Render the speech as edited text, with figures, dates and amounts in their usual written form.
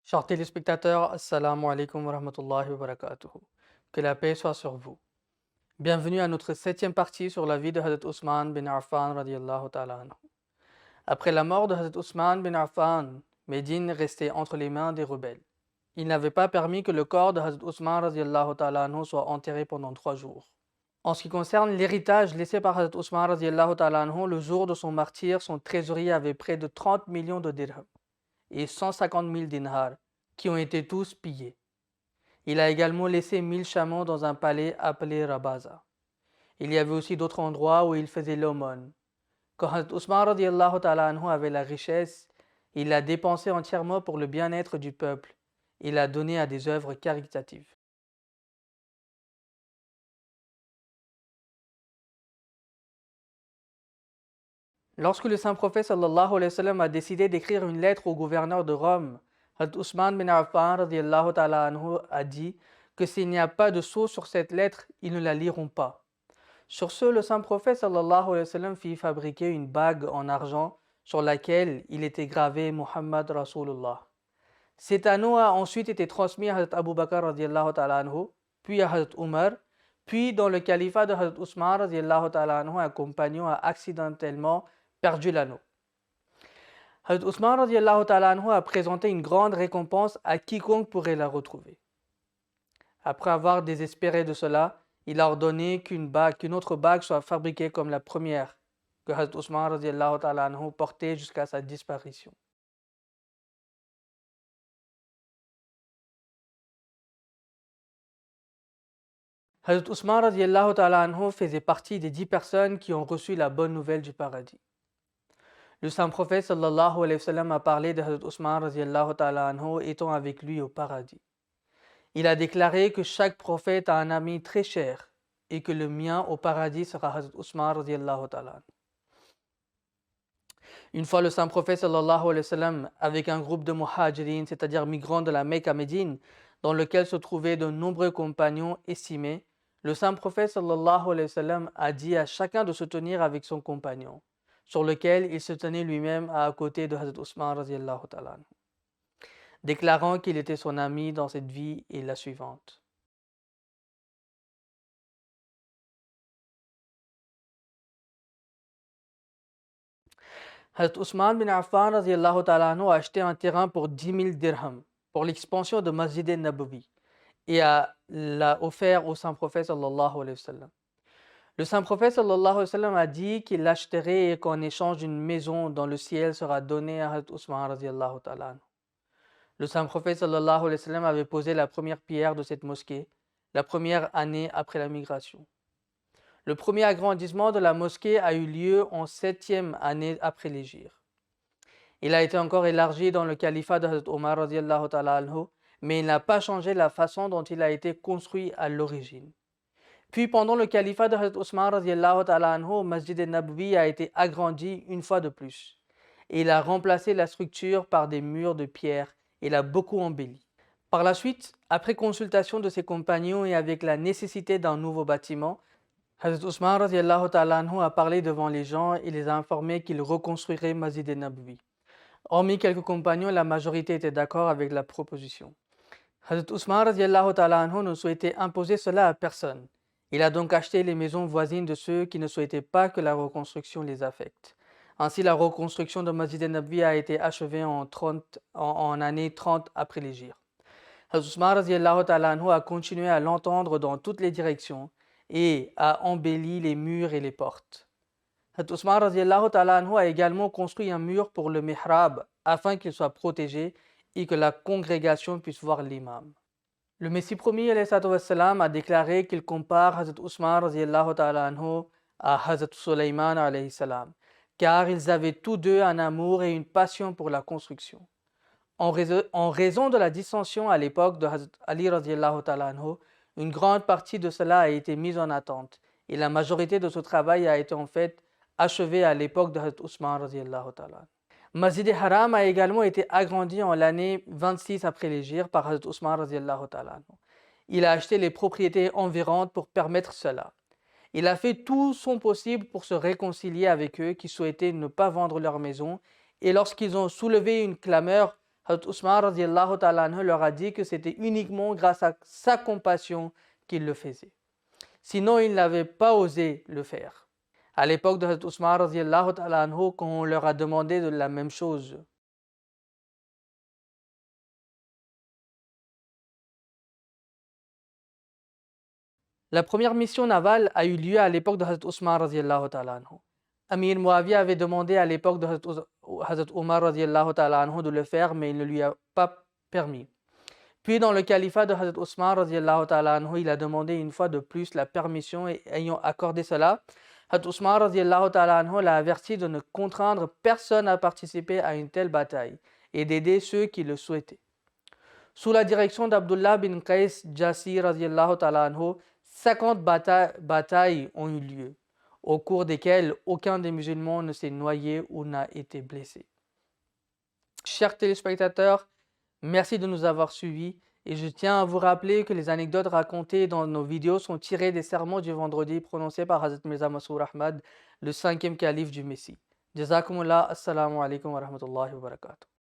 Chers téléspectateurs, Assalamu alaikum wa rahmatullahi wa barakatuhu. Que la paix soit sur vous. Bienvenue à notre septième partie sur la vie de Hazrat Ousmane bin Affan radiallahu ta'ala anhu. Après la mort de Hazrat Ousmane bin Affan, Médine restait entre les mains des rebelles. Il n'avait pas permis que le corps de Hazrat Ousmane radiallahu ta'ala anhu soit enterré pendant 3 jours. En ce qui concerne l'héritage laissé par Hazrat Ousmane radiallahu ta'ala anhu, le jour de son martyre, son trésorier avait près de 30 millions de dirhams et 150 000 dinars, qui ont été tous pillés. Il a également laissé 1000 chameaux dans un palais appelé Rabaza. Il y avait aussi d'autres endroits où il faisait l'aumône. Quand Hazrat Ousmane radiallahu ta'ala anhu avait la richesse, il l'a dépensée entièrement pour le bien-être du peuple. Il l'a donné à des œuvres caritatives. Lorsque le saint prophète sallallahu alayhi wa sallam a décidé d'écrire une lettre au gouverneur de Rome, Hazrat Ousmane bin Affan radiallahu ta'ala anhu a dit que s'il n'y a pas de sceau sur cette lettre, ils ne la liront pas. Sur ce, le saint prophète sallallahu alayhi wa sallam fit fabriquer une bague en argent sur laquelle il était gravé Muhammad Rasulullah. Cet anneau a ensuite été transmis à Hazrat Abu Bakr radiallahu ta'ala anhu, puis à Hazrat Umar, puis dans le califat de Hazrat Ousmane radiallahu ta'ala anhu, un compagnon a accidentellement perdu l'anneau. Hazrat Ousmane radiallahu ta'ala anhu a présenté une grande récompense à quiconque pourrait la retrouver. Après avoir désespéré de cela, il a ordonné qu'une autre bague soit fabriquée comme la première que Hazrat Ousmane radiallahu ta'ala anhu portait jusqu'à sa disparition. Hazrat Ousmane radiallahu ta'ala anhu faisait partie des 10 personnes qui ont reçu la bonne nouvelle du paradis. Le saint prophète sallallahu alayhi wa sallam a parlé de Hazrat Ousmane radiallahu ta'ala anhu étant avec lui au paradis. Il a déclaré que chaque prophète a un ami très cher et que le mien au paradis sera Hazrat Ousmane radiallahu ta'ala anhu. Une fois le saint prophète sallallahu alayhi wa sallam avec un groupe de muhajirin, c'est-à-dire migrants de la Mecque à Médine, dans lequel se trouvaient de nombreux compagnons estimés, le saint prophète sallallahu alayhi wa sallam a dit à chacun de se tenir avec son compagnon, sur lequel il se tenait lui-même à côté de Hazrat Ousmane radiallahu ta'ala anhu, déclarant qu'il était son ami dans cette vie et la suivante. Hazrat Ousmane bin Affan radiallahu ta'ala anhu a acheté un terrain pour 10 000 dirhams pour l'expansion de Masjid al-Nabawi et l'a offert au saint prophète sallallahu alayhi wa sallam. Le saint prophète sallallahu alayhi wa sallam a dit qu'il l'achèterait et qu'en échange d'une maison dans le ciel sera donnée à Hazrat Ousmane radiallahu ta'ala anhu. Le saint prophète sallallahu alayhi wa sallam avait posé la première pierre de cette mosquée la première année après la migration. Le premier agrandissement de la mosquée a eu lieu en 7e année après l'hégire. Il a été encore élargi dans le califat de Hazrat Omar radiallahu ta'ala anhu, mais il n'a pas changé la façon dont il a été construit à l'origine. Puis pendant le califat de Hazrat Ousmane radiallahu ta'ala anhu, Masjid al-Nabawi a été agrandi une fois de plus. Et il a remplacé la structure par des murs de pierre et l'a beaucoup embelli. Par la suite, après consultation de ses compagnons et avec la nécessité d'un nouveau bâtiment, Hazrat Ousmane radiallahu ta'ala anhu a parlé devant les gens et les a informés qu'il reconstruirait Masjid al-Nabawi. Hormis quelques compagnons, la majorité était d'accord avec la proposition. Hazrat Ousmane radiallahu ta'ala anhu ne souhaitait imposer cela à personne. Il a donc acheté les maisons voisines de ceux qui ne souhaitaient pas que la reconstruction les affecte. Ainsi, la reconstruction de Masjid al-Nabawi a été achevée en année 30 après l'hégire. Hazrat Ousmane radiallahu ta'ala anhu a continué à l'entendre dans toutes les directions et a embelli les murs et les portes. Hazrat Ousmane radiallahu ta'ala anhu a également construit un mur pour le mihrab afin qu'il soit protégé et que la congrégation puisse voir l'imam. Le Messie promis alayhi wassalam, a déclaré qu'il compare Hazrat Ousmane radiallahu ta'ala anhu à Hazrat Sulaiman alayhi salam, car ils avaient tous deux un amour et une passion pour la construction. En raison de la dissension à l'époque de Hazrat Ali radiallahu ta'ala anhu, une grande partie de cela a été mise en attente et la majorité de ce travail a été en fait achevé à l'époque de Hazrat Ousmane radiallahu ta'ala anhu. Masjid al-Haram a également été agrandi en l'année 26 après l'hégire par Hazrat Ousmane radiallahu ta'ala anhu. Il a acheté les propriétés environnantes pour permettre cela. Il a fait tout son possible pour se réconcilier avec eux qui souhaitaient ne pas vendre leur maison et lorsqu'ils ont soulevé une clameur Hazrat Ousmane radiallahu ta'ala anhu leur a dit que c'était uniquement grâce à sa compassion qu'il le faisait. Sinon, il n'avait pas osé le faire. À l'époque de Hazrat Ousmane radiallahu ta'ala anhu, quand on leur a demandé de la même chose, la première mission navale a eu lieu à l'époque de Hazrat Ousmane radiallahu ta'ala anhu. Amir Muawiyah avait demandé à l'époque de Hazrat Omar radiallahu ta'ala anhu de le faire, mais il ne lui a pas permis. Puis dans le califat de Hazrat Ousmane radiallahu ta'ala anhu, il a demandé une fois de plus la permission et ayant accordé cela, Hazrat Ousmane radiallahu ta'ala anhu l'a averti de ne contraindre personne à participer à une telle bataille et d'aider ceux qui le souhaitaient. Sous la direction d'Abdullah bin Qais Jassi radiallahu ta'ala anhu, 50 batailles ont eu lieu, au cours desquelles aucun des musulmans ne s'est noyé ou n'a été blessé. Chers téléspectateurs, merci de nous avoir suivis et je tiens à vous rappeler que les anecdotes racontées dans nos vidéos sont tirées des sermons du vendredi prononcés par Hazrat Mirza Masroor Ahmad, le 5e calife du Messie. Jazakumullah, assalamu alaikum wa rahmatullahi wa barakatuh.